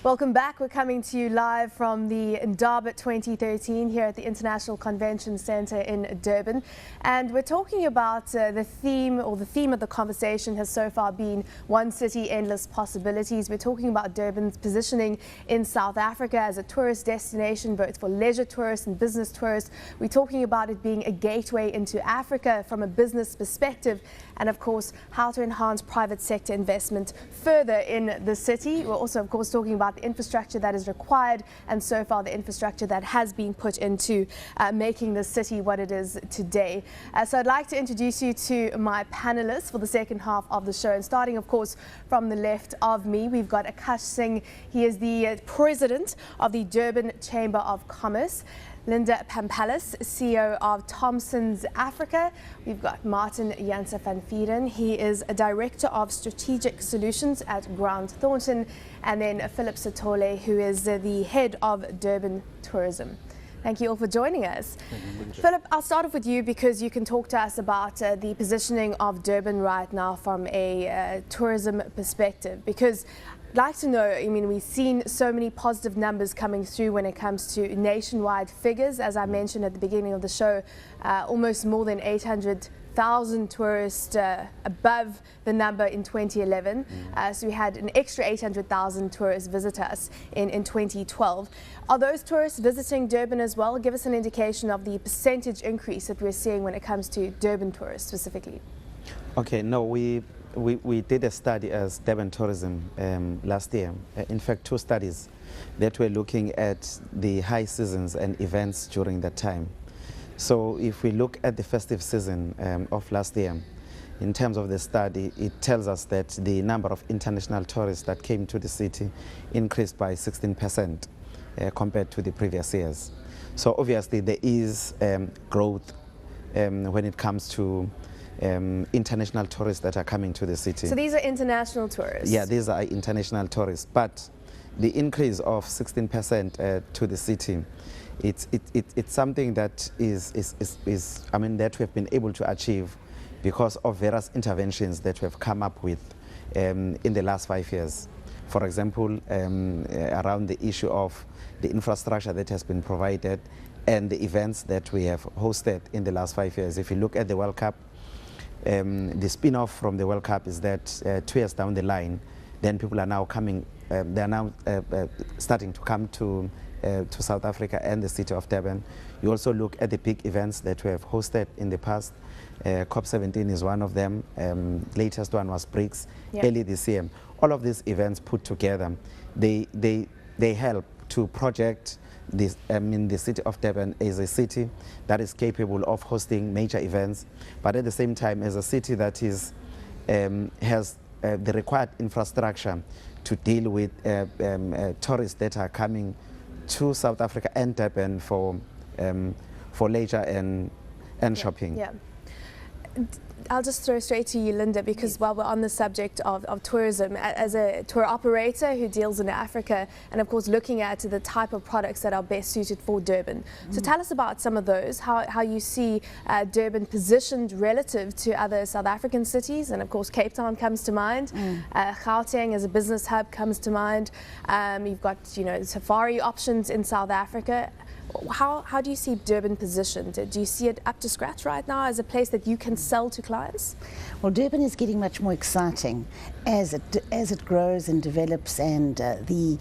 Welcome back. We're coming to you live from the Indaba 2013 here at the International Convention Centre in Durban. And we're talking about the theme of the conversation has so far been one city, endless possibilities. We're talking about Durban's positioning in South Africa as a tourist destination, both for leisure tourists and business tourists. We're talking about it being a gateway into Africa from a business perspective, and of course, how to enhance private sector investment further in the city. We're also, of course, talking about the infrastructure that is required, and so far the infrastructure that has been put into making the city what it is today. So I'd like to introduce you to my panelists for the second half of the show, and starting, of course, from the left of me, we've got Akash Singh. He is the president of the Durban Chamber of Commerce. Linda Pampalis, CEO of Thomson's Africa. We've got Martin Janse van Vieren. He is a Director of Strategic Solutions at Grant Thornton. And then Philip Sithole, who is the Head of Durban Tourism. Thank you all for joining us. Philip, I'll start off with you because you can talk to us about the positioning of Durban right now from a tourism perspective. Because I'd like to know, I mean, we've seen so many positive numbers coming through when it comes to nationwide figures. As I mentioned at the beginning of the show, almost more than 800,000 tourists above the number in 2011. So we had an extra 800,000 tourists visit us in 2012. Are those tourists visiting Durban as well? Give us an indication of the percentage increase that we're seeing when it comes to Durban tourists specifically. Okay, no, we did a study as Durban Tourism last year. In fact, 2 studies that were looking at the high seasons and events during that time. So if we look at the festive season of last year, in terms of the study, it tells us that the number of international tourists that came to the city increased by 16% compared to the previous years. So obviously there is growth when it comes to international tourists that are coming to the city. So these are international tourists? Yeah, these are international tourists. But the increase of 16% to the city, it's something that I mean, that we have been able to achieve because of various interventions that we have come up with in the last 5 years. For example, around the issue of the infrastructure that has been provided and the events that we have hosted in the last 5 years. If you look at the World Cup, the spin-off from the World Cup is that 2 years down the line, then people are now coming, they are now starting to come to South Africa and the city of Durban. You also look at the big events that we have hosted in the past. COP17 is one of them. Latest one was BRICS early this year. All of these events put together, they help to project this, the city of Durban is a city that is capable of hosting major events, but at the same time as a city that is has the required infrastructure to deal with tourists that are coming to South Africa and Durban for leisure and shopping. Yeah. I'll just throw straight to you, Linda, because while we're on the subject of tourism, as a tour operator who deals in Africa and of course looking at the type of products that are best suited for Durban. So tell us about some of those, how you see Durban positioned relative to other South African cities, and of course Cape Town comes to mind, Gauteng as a business hub comes to mind, you've got safari options in South Africa. How do you see Durban positioned? Do you see it up to scratch right now as a place that you can sell to clients? Well, Durban is getting much more exciting as it grows and develops, and the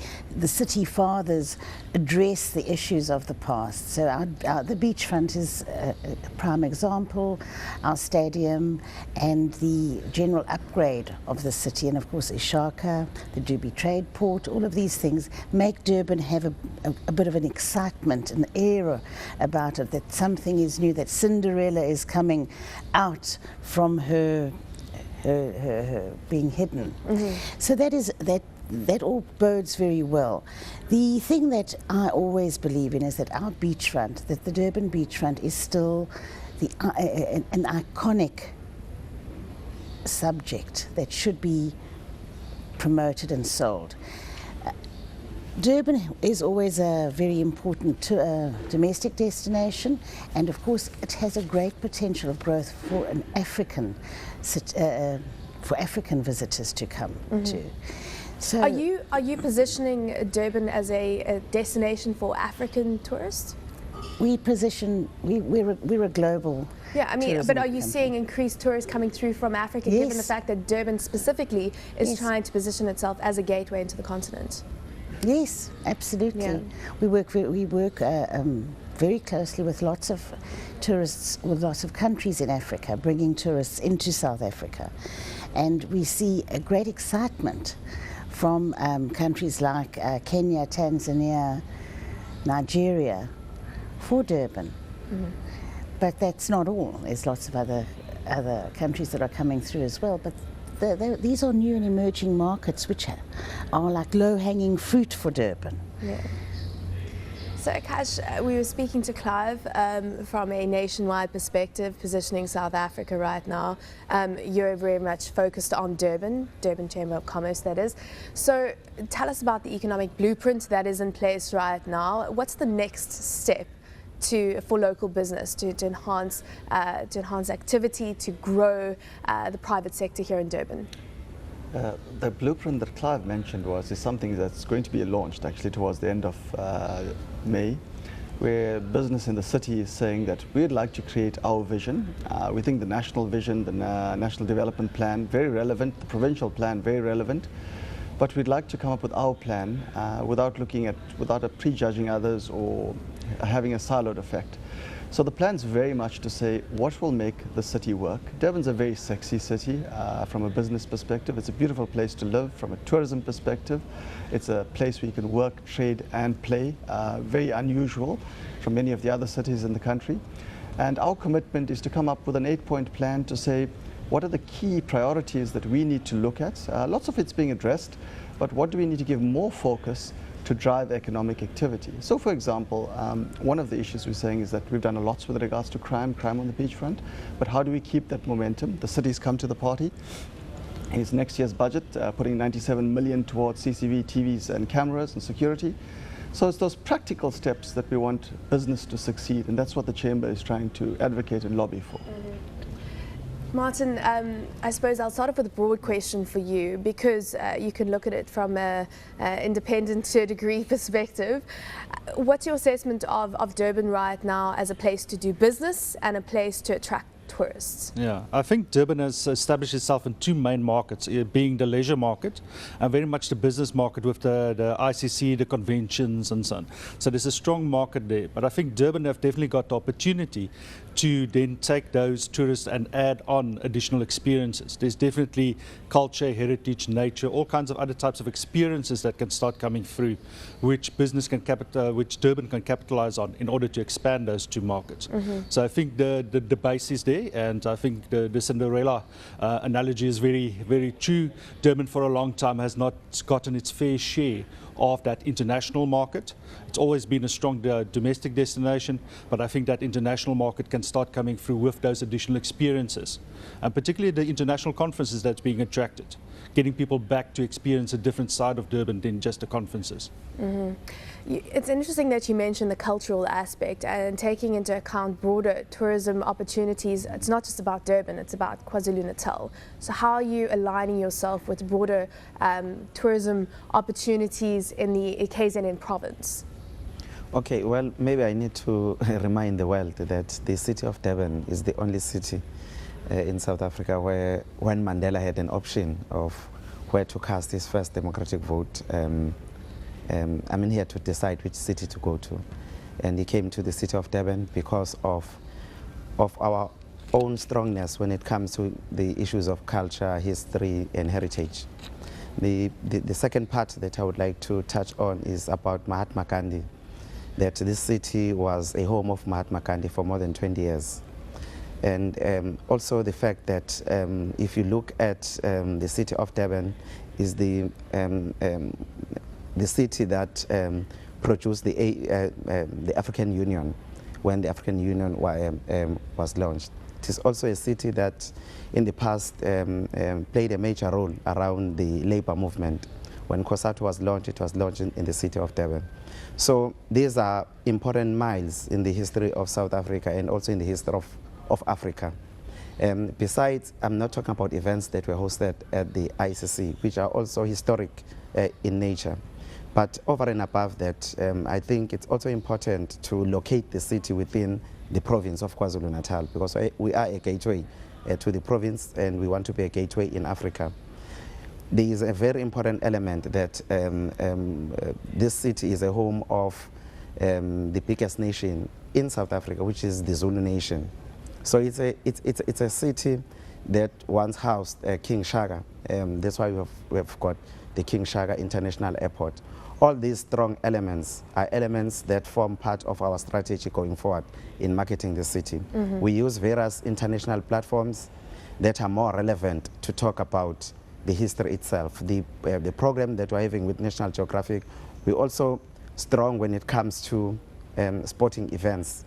city fathers address the issues of the past. So the beachfront is a prime example, our stadium, and the general upgrade of the city, and of course Ishaka, the Dube Trade Port. All of these things make Durban have a bit of an excitement, an era about it, that something is new, that Cinderella is coming out from her being hidden. So that all bodes very well. The thing that I always believe in is that our beachfront, that the Durban beachfront is still an iconic subject that should be promoted and sold. Durban is always a very important domestic destination, and of course it has a great potential of growth for African visitors to come to. So Are you positioning Durban as a destination for African tourists? we're a global. Yeah, I mean, tourism but are you company. seeing increased tourists coming through from Africa, given the Yes. fact that Durban specifically is Yes. trying to position itself as a gateway into the continent? Yes, absolutely. Yeah. We work very closely with lots of tourists, with lots of countries in Africa, bringing tourists into South Africa, and we see a great excitement from countries like Kenya, Tanzania, Nigeria, for Durban. But that's not all. There's lots of other countries that are coming through as well. But these are new and emerging markets which are like low-hanging fruit for Durban. Yeah. So, Kash, we were speaking to Clive from a nationwide perspective, positioning South Africa right now. You're very much focused on Durban Chamber of Commerce, that is. So, tell us about the economic blueprint that is in place right now. What's the next step for local business to enhance activity, to grow the private sector here in Durban? The blueprint that Clive mentioned is something that's going to be launched actually towards the end of May, where business in the city is saying that we'd like to create our vision. We think the national vision, the national development plan, very relevant, the provincial plan, very relevant, but we'd like to come up with our plan without prejudging others or having a siloed effect. So the plan's very much to say what will make the city work. Durban's a very sexy city from a business perspective. It's a beautiful place to live. From a tourism perspective, it's a place where you can work, trade and play. Very unusual from many of the other cities in the country. And our commitment is to come up with an 8-point plan to say what are the key priorities that we need to look at. Lots of it's being addressed, but what do we need to give more focus to drive economic activity? So, for example, one of the issues we're saying is that we've done a lot with regards to crime on the beachfront, but how do we keep that momentum? The city's come to the party. In its next year's budget, putting 97 million towards CCTV, TVs and cameras and security. So it's those practical steps that we want business to succeed, and that's what the Chamber is trying to advocate and lobby for. Martin, I suppose I'll start off with a broad question for you, because you can look at it from an independent to a degree perspective. What's your assessment of Durban right now as a place to do business and a place to attract tourists? Yeah, I think Durban has established itself in two main markets, being the leisure market and very much the business market with the ICC, the conventions and so on. So there's a strong market there. But I think Durban have definitely got the opportunity to then take those tourists and add on additional experiences. There's definitely culture, heritage, nature, all kinds of other types of experiences that can start coming through, which which Durban can capitalize on in order to expand those two markets. So I think the base is there, and I think the Cinderella analogy is very, very true. Durban for a long time has not gotten its fair share of that international market. It's always been a strong domestic destination, but I think that international market can start coming through with those additional experiences, and particularly the international conferences that's being attracted, getting people back to experience a different side of Durban than just the conferences. It's interesting that you mentioned the cultural aspect and taking into account broader tourism opportunities. It's not just about Durban, it's about KwaZulu-Natal. So how are you aligning yourself with broader tourism opportunities in the KZN province? Okay, well, maybe I need to remind the world that the city of Durban is the only city in South Africa where, when Mandela had an option of where to cast his first democratic vote, he had to decide which city to go to. And he came to the city of Durban because of our own strongness when it comes to the issues of culture, history and heritage. The second part that I would like to touch on is about Mahatma Gandhi, that this city was a home of Mahatma Gandhi for more than 20 years. And also the fact that if you look at the city of Durban is the city that produced the African Union when the African Union was launched. It is also a city that in the past played a major role around the labor movement. When COSATU was launched, it was launched in the city of Durban. So these are important miles in the history of South Africa and also in the history of Africa. Besides, I'm not talking about events that were hosted at the ICC, which are also historic in nature. But over and above that, I think it's also important to locate the city within the province of KwaZulu-Natal, because we are a gateway to the province, and we want to be a gateway in Africa. There is a very important element that this city is a home of the biggest nation in South Africa, which is the Zulu nation. So it's a city that once housed King Shaka. That's why we have got the King Shaka International Airport. All these strong elements are elements that form part of our strategy going forward in marketing the city. Mm-hmm. We use various international platforms that are more relevant to talk about the history itself. The program that we're having with National Geographic, we're also strong when it comes to sporting events.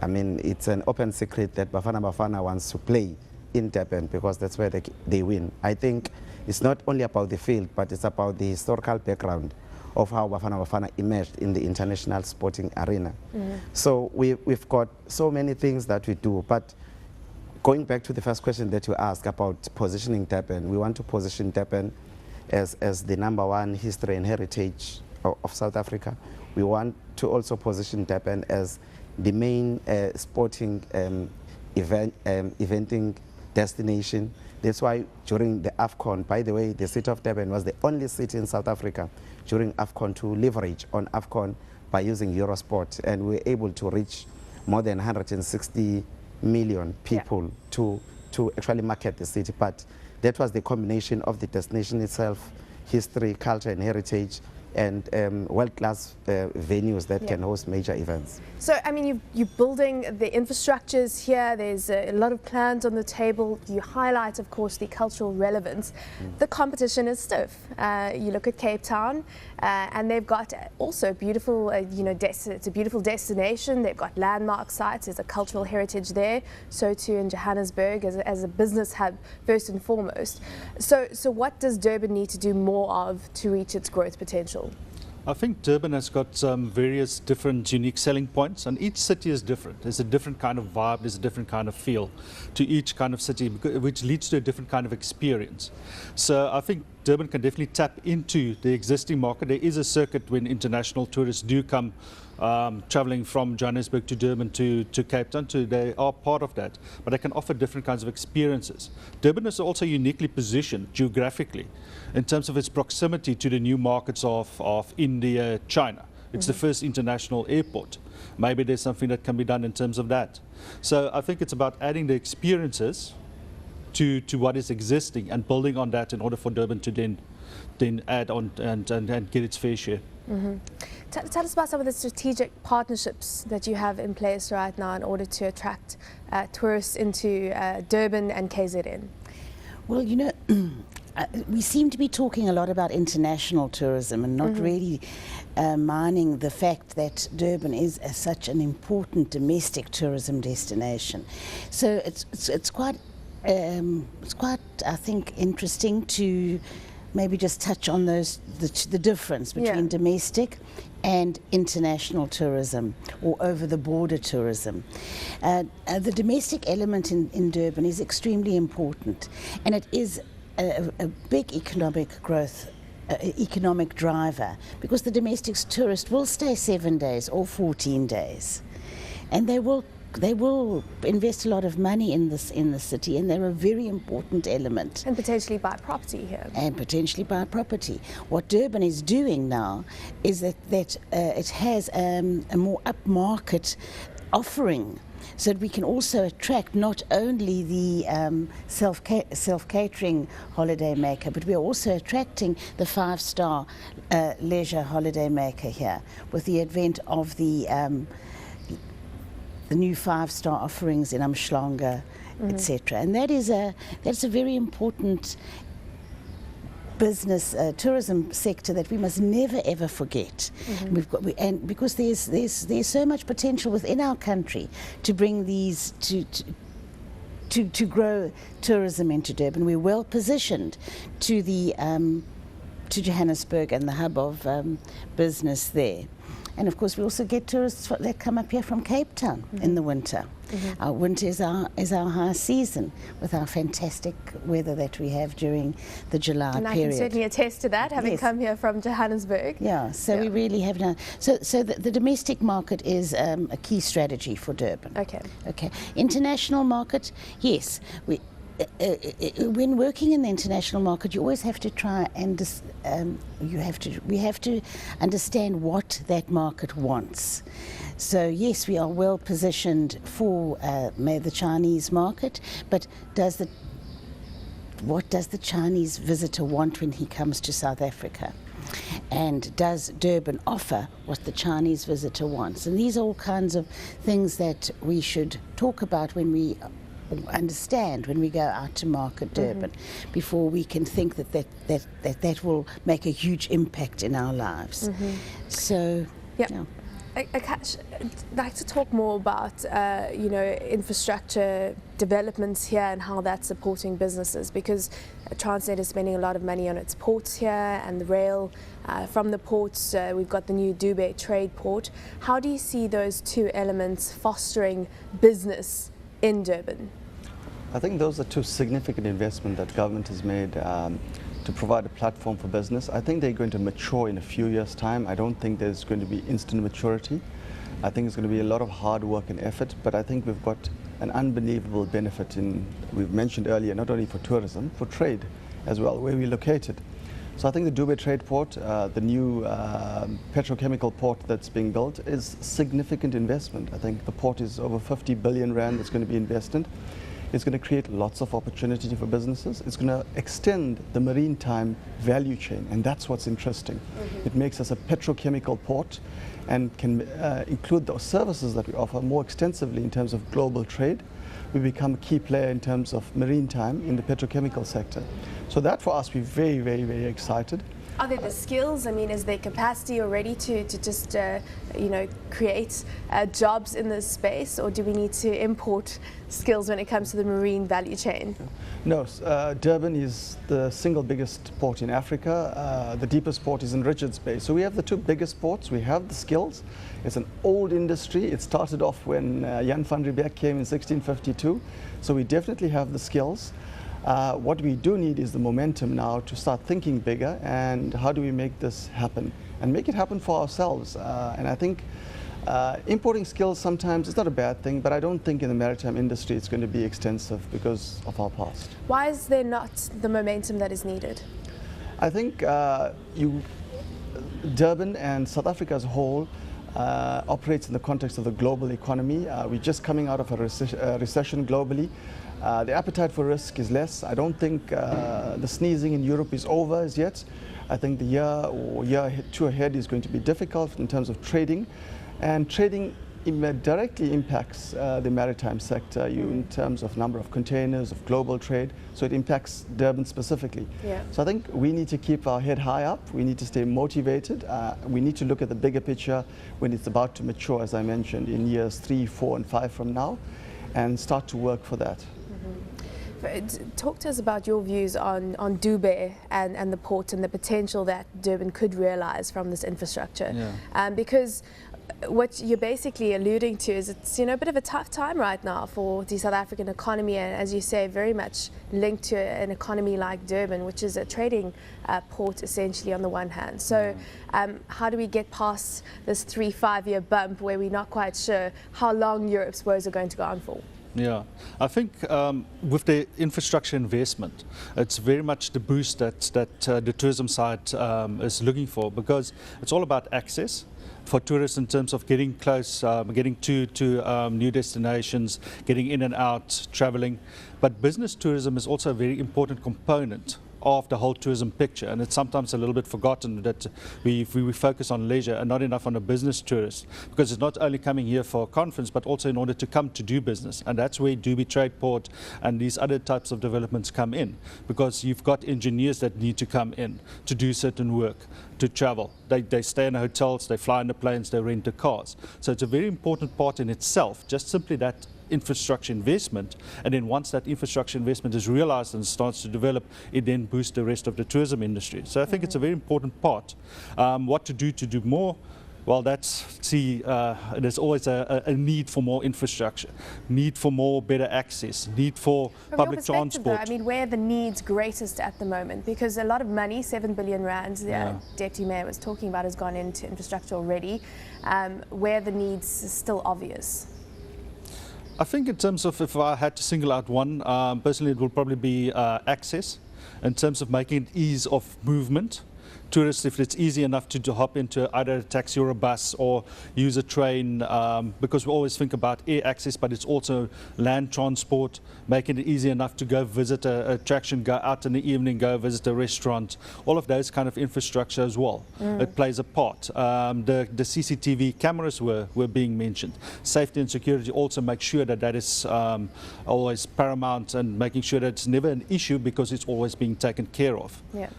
I mean, it's an open secret that Bafana Bafana wants to play in Durban because that's where they win. I think it's not only about the field, but it's about the historical background of how Bafana Bafana emerged in the international sporting arena. Mm-hmm. So we've got so many things that we do, but going back to the first question that you asked about positioning Durban, we want to position Durban as the #1 history and heritage of South Africa. We want to also position Durban as the main sporting eventing destination. That's why during the AFCON, by the way, the city of Durban was the only city in South Africa during AFCON to leverage on AFCON by using Eurosport, and we were able to reach more than 160 million people to actually market the city. But that was the combination of the destination itself, history, culture and heritage, and world-class venues that can host major events. So, I mean, you're building the infrastructures here. There's a lot of plans on the table. You highlight, of course, the cultural relevance. The competition is stiff. You look at Cape Town, and they've got also beautiful, it's a beautiful destination. They've got landmark sites. There's a cultural heritage there. So too in Johannesburg as a business hub, first and foremost. So what does Durban need to do more of to reach its growth potential? I think Durban has got various different unique selling points, and each city is different. There's a different kind of vibe, there's a different kind of feel to each kind of city, which leads to a different kind of experience. So I think Durban can definitely tap into the existing market. There is a circuit when international tourists do come traveling from Johannesburg to Durban to Cape Town, they are part of that, but they can offer different kinds of experiences. Durban is also uniquely positioned geographically in terms of its proximity to the new markets of India, China. It's the first international airport. Maybe there's something that can be done in terms of that. So I think it's about adding the experiences to what is existing and building on that in order for Durban to then add on and get its fair share. Mm-hmm. Tell us about some of the strategic partnerships that you have in place right now in order to attract tourists into Durban and KZN. Well, we seem to be talking a lot about international tourism and not really mining the fact that Durban is such an important domestic tourism destination. So it's quite I think interesting to maybe just touch on the difference between domestic and international tourism or over-the-border tourism. The domestic element in Durban is extremely important, and it is a big economic growth, economic driver, because the domestic tourist will stay 7 days or 14 days, and they will invest a lot of money in the city, and they're a very important element. And potentially buy property here. And potentially buy property. What Durban is doing now is that it has a more upmarket offering, so that we can also attract not only the self-catering holiday maker, but we're also attracting the 5-star leisure holiday maker here with the advent of the new 5-star offerings in Umhlanga, etc. And that's a very important business tourism sector that we must never ever forget. And because there's so much potential within our country to bring these to grow tourism into Durban. We're well positioned to Johannesburg and the hub of business there. And of course, we also get tourists that come up here from Cape Town in the winter. Our winter is our high season with our fantastic weather that we have during the July And I period. can certainly attest to that, having Yes. come here from Johannesburg. Yeah, so we really have now. So the domestic market is a key strategy for Durban. Okay. Okay. International market, yes. When working in the international market, you always have to try and we have to understand what that market wants. So yes, we are well positioned for the Chinese market, but what does the Chinese visitor want when he comes to South Africa? And does Durban offer what the Chinese visitor wants? And these are all kinds of things that we should talk about when we understand when we go out to market Durban, before we can think that will make a huge impact in our lives. So, yeah. I'd like to talk more about infrastructure developments here and how that's supporting businesses, because Transnet is spending a lot of money on its ports here and the rail. From the ports, we've got the new Dube Trade Port. How do you see those two elements fostering business in Durban? I think those are two significant investments that government has made to provide a platform for business. I think they're going to mature in a few years' time. I don't think there's going to be instant maturity. I think it's going to be a lot of hard work and effort, but I think we've got an unbelievable benefit we've mentioned earlier, not only for tourism, for trade as well, where we're located. So I think the Dube Trade Port, the new petrochemical port that's being built, is significant investment. I think the port is over 50 billion rand that's going to be invested. It's going to create lots of opportunity for businesses. It's going to extend the maritime value chain, and that's what's interesting. It makes us a petrochemical port and can include those services that we offer more extensively in terms of global trade. We become a key player in terms of maritime in the petrochemical sector. So that for us, we're very, very, very excited. Are there the skills? I mean, is there capacity already to just create jobs in this space, or do we need to import skills when it comes to the marine value chain? No, Durban is the single biggest port in Africa. The deepest port is in Richards Bay. So we have the two biggest ports. We have the skills. It's an old industry. It started off when Jan van Riebeeck came in 1652. So we definitely have the skills. What we do need is the momentum now to start thinking bigger, and how do we make this happen and make it happen for ourselves. And I think importing skills sometimes is not a bad thing, but I don't think in the maritime industry it's going to be extensive because of our past. Why is there not the momentum that is needed? I think Durban and South Africa as a whole operates in the context of the global economy. We're just coming out of a recession globally. The appetite for risk is less. I don't think the sneezing in Europe is over as yet. I think the year or year two ahead is going to be difficult in terms of trading. And trading directly impacts the maritime sector in terms of number of containers, of global trade. So it impacts Durban specifically. Yeah. So I think we need to keep our head high up. We need to stay motivated. We need to look at the bigger picture when it's about to mature, as I mentioned, in years 3, 4, and 5 from now, and start to work for that. Talk to us about your views on Dube and the port and the potential that Durban could realize from this infrastructure. Yeah. Because what you're basically alluding to is it's a bit of a tough time right now for the South African economy, and as you say, very much linked to an economy like Durban, which is a trading port essentially on the one hand. So how do we get past this 3-5 year bump where we're not quite sure how long Europe's woes are going to go on for? Yeah, I think with the infrastructure investment, it's very much the boost that the tourism side is looking for, because it's all about access for tourists in terms of getting close, getting to new destinations, getting in and out, traveling. But business tourism is also a very important component of the whole tourism picture, and it's sometimes a little bit forgotten that we focus on leisure and not enough on a business tourist, because it's not only coming here for a conference but also in order to come to do business, and that's where Dube Trade Port and these other types of developments come in, because you've got engineers that need to come in to do certain work, to travel. They stay in hotels, they fly in the planes, they rent the cars. So it's a very important part in itself, just simply that infrastructure investment, and then once that infrastructure investment is realized and starts to develop, it then boosts the rest of the tourism industry. So I think it's a very important part. What to do more? Well, there's always a need for more infrastructure, need for more better access, need for From public your perspective, though, transport. I mean, where are the needs greatest at the moment? Because a lot of money, 7 billion rands, the Deputy Mayor was talking about, has gone into infrastructure already. Where the needs are still obvious? I think in terms of, if I had to single out one, personally it will probably be access, in terms of making it ease of movement. Tourists, if it's easy enough to hop into either a taxi or a bus or use a train, because we always think about air access, but it's also land transport, making it easy enough to go visit an attraction, go out in the evening, go visit a restaurant, all of those kind of infrastructure as well. It plays a part. The CCTV cameras were being mentioned. Safety and security also make sure that is always paramount, and making sure that it's never an issue because it's always being taken care of. Yeah.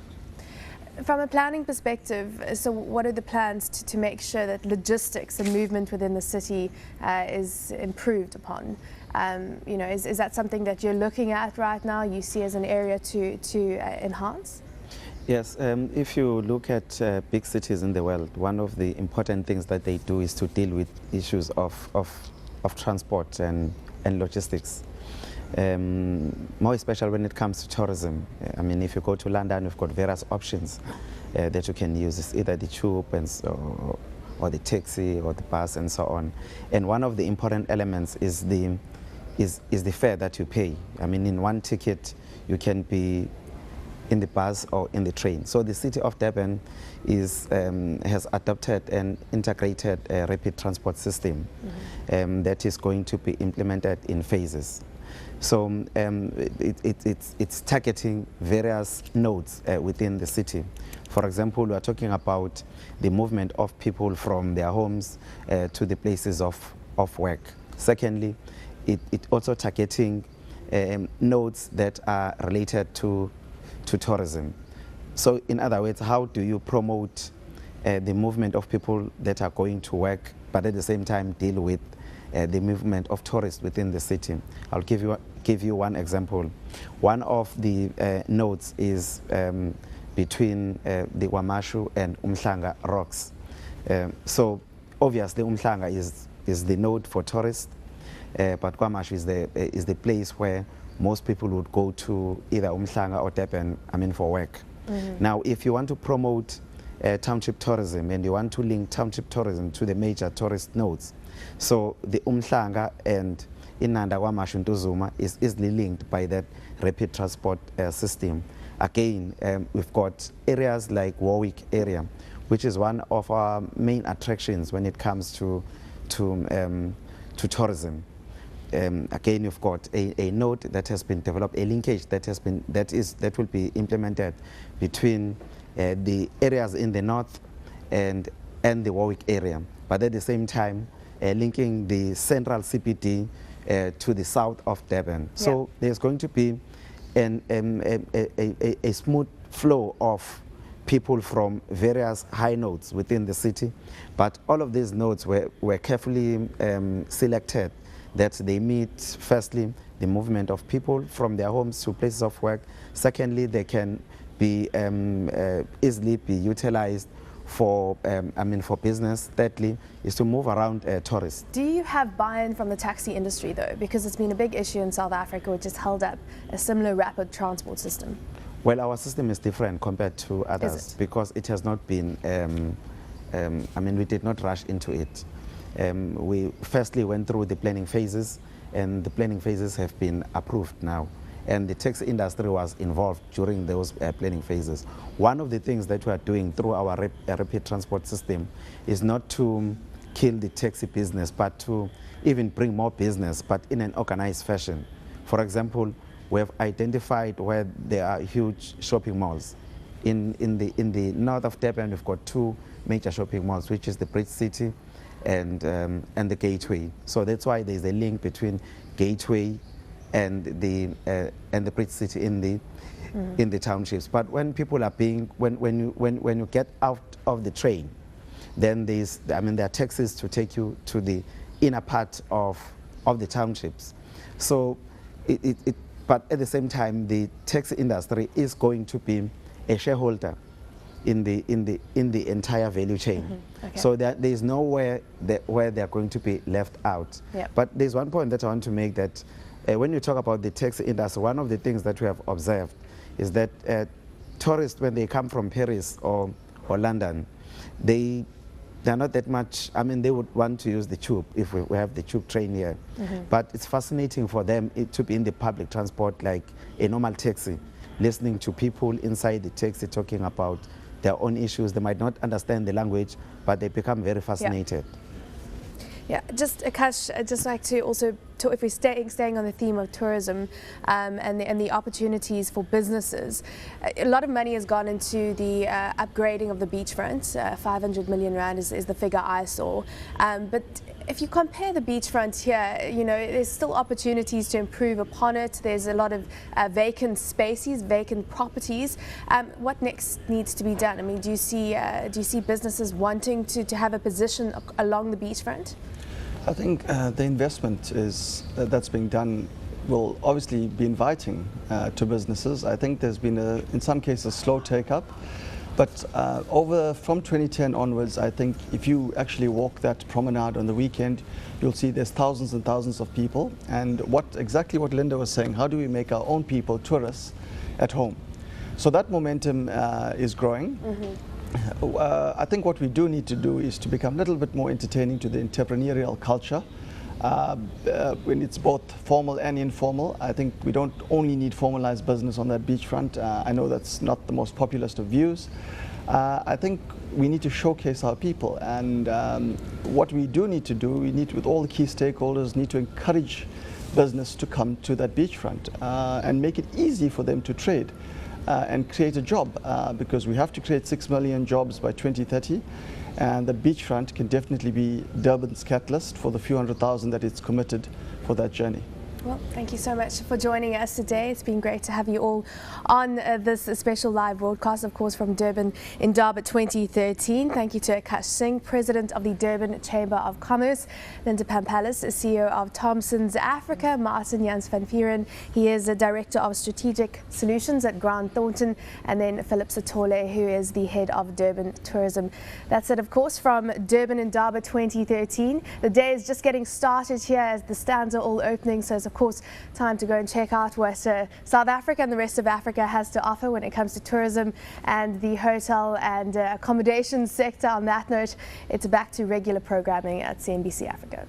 From a planning perspective, so what are the plans to make sure that logistics and movement within the city is improved upon? You know, is that something that you're looking at right now, you see as an area to enhance? Yes, if you look at big cities in the world, one of the important things that they do is to deal with issues of transport and logistics. More especially when it comes to tourism. I mean, if you go to London, we've got various options that you can use. It's either the tube or the taxi or the bus and so on. And one of the important elements is the fare that you pay. I mean, in one ticket, you can be in the bus or in the train. So the city of Durban has adopted an integrated rapid transport system that is going to be implemented in phases. So it's targeting various nodes within the city. For example, we are talking about the movement of people from their homes to the places of work. Secondly, it also targeting nodes that are related to tourism. So in other words, how do you promote the movement of people that are going to work, but at the same time deal with the movement of tourists within the city? I'll give you one example. One of the nodes is between the Wamashu and Umhlanga rocks. So obviously Umhlanga is the node for tourists, but Wamashu is the place where most people would go to either Umhlanga or Durban, I mean, for work. Now, if you want to promote township tourism and you want to link township tourism to the major tourist nodes, so the Umhlanga and Inanda Wamashu Ntuzuma is easily linked by that rapid transport system. Again, we've got areas like Warwick area, which is one of our main attractions when it comes to tourism. Again, you've got a node that has been developed, a linkage that will be implemented between the areas in the north and the Warwick area, but at the same time linking the central CBD to the south of Durban. So there's going to be a smooth flow of people from various high nodes within the city, but all of these nodes were carefully selected that they meet, firstly, the movement of people from their homes to places of work. Secondly, they can be easily be utilized for business. Thirdly, is to move around tourists. Do you have buy-in from the taxi industry, though? Because it's been a big issue in South Africa, which has held up a similar rapid transport system. Well, our system is different compared to others because it has not been, we did not rush into it. We firstly went through the planning phases, and the planning phases have been approved now. And the taxi industry was involved during those planning phases. One of the things that we are doing through our rapid transport system is not to kill the taxi business, but to even bring more business, but in an organized fashion. For example, we have identified where there are huge shopping malls. In the north of Durban, we've got two major shopping malls, which is the Bridge City and the Gateway. So that's why there's a link between Gateway and the Bridge City in the townships. But when people are when you get out of the train, then there are taxis to take you to the inner part of the townships. So but at the same time, the taxi industry is going to be a shareholder in the entire value chain. Okay. So there's nowhere where they're going to be left out. Yep. But there's one point that I want to make, that when you talk about the taxi industry, one of the things that we have observed is that tourists, when they come from Paris or London, they're not that much, I mean, they would want to use the tube if we have the tube train here. But it's fascinating for them to be in the public transport like a normal taxi, listening to people inside the taxi talking about their own issues. They might not understand the language, but they become very fascinated. Yeah, just Akash, I'd just like to also talk, if we're staying on the theme of tourism and the opportunities for businesses. A lot of money has gone into the upgrading of the beachfront. 500 million rand is the figure I saw. But if you compare the beachfront here, you know, there's still opportunities to improve upon it. There's a lot of vacant spaces, vacant properties. What next needs to be done? I mean, do you see businesses wanting to have a position along the beachfront? I think the investment that's being done will obviously be inviting to businesses. I think there's been, in some cases, slow take-up. But from 2010 onwards, I think if you actually walk that promenade on the weekend, you'll see there's thousands and thousands of people. And exactly what Linda was saying, how do we make our own people tourists at home? So that momentum is growing. I think what we do need to do is to become a little bit more entertaining to the entrepreneurial culture. When it's both formal and informal. I think we don't only need formalized business on that beachfront. I know that's not the most populist of views. I think we need to showcase our people, and what we do need to do, we need, with all the key stakeholders, need to encourage business to come to that beachfront and make it easy for them to trade and create a job, because we have to create 6 million jobs by 2030. And the beachfront can definitely be Durban's catalyst for the few 100,000 that it's committed for that journey. Well, thank you so much for joining us today. It's been great to have you all on this special live broadcast, of course, from Durban Indaba 2013. Thank you to Akash Singh, President of the Durban Chamber of Commerce, Linda Pampalis, CEO of Thomson's Africa, Martin Jans van Vieren. He is the Director of Strategic Solutions at Grant Thornton, and then Philip Satole, who is the Head of Durban Tourism. That's it, of course, from Durban Indaba 2013. The day is just getting started here as the stands are all opening, so it's of course time to go and check out what South Africa and the rest of Africa has to offer when it comes to tourism and the hotel and accommodation sector. On that note, it's back to regular programming at CNBC Africa.